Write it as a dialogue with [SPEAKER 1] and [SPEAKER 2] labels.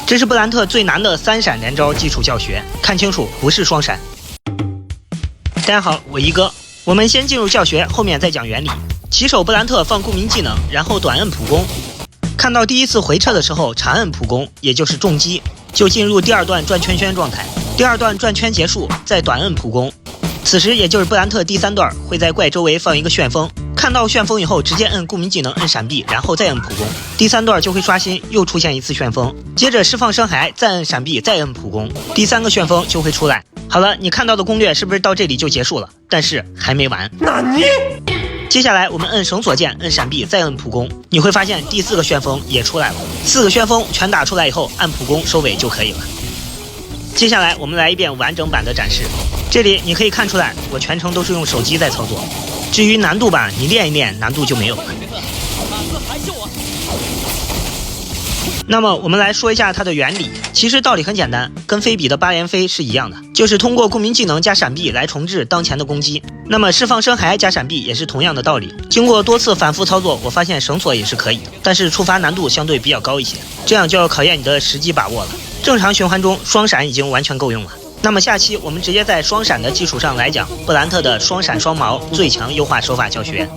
[SPEAKER 1] 这是布兰特最难的3闪连招基础教学，看清楚，不是双闪。大家好，我一哥，我们先进入教学，后面再讲原理。起手布兰特放顾名技能，然后短摁普攻。看到第一次回撤的时候，长摁普攻，也就是重击，就进入第2段转圈圈状态。第2段转圈结束，再短摁普攻。此时也就是布兰特第3段会在怪周围放一个旋风，看到旋风以后直接摁顾名技能，摁闪避，然后再摁普攻。第3段就会刷新，又出现一次旋风，接着释放深海，再摁闪避，再摁普攻，第3个旋风就会出来。好了，你看到的攻略是不是到这里就结束了？但是还没完。接下来我们摁绳索键，摁闪避，再摁普攻，你会发现第4个旋风也出来了。4个旋风全打出来以后，按普攻收尾就可以了。接下来我们来一遍完整版的展示。这里你可以看出来，我全程都是用手机在操作。至于难度吧，你练一练，难度就没有了。那么我们来说一下它的原理，其实道理很简单，跟菲比的8连飞是一样的，就是通过顾名技能加闪避来重置当前的攻击。那么释放深海加闪避也是同样的道理。经过多次反复操作，我发现绳索也是可以的，但是触发难度相对比较高一些，这样就要考验你的实际把握了。正常循环中，双闪已经完全够用了。那么下期我们直接在双闪的基础上来讲布兰特的双闪双矛最强优化手法教学。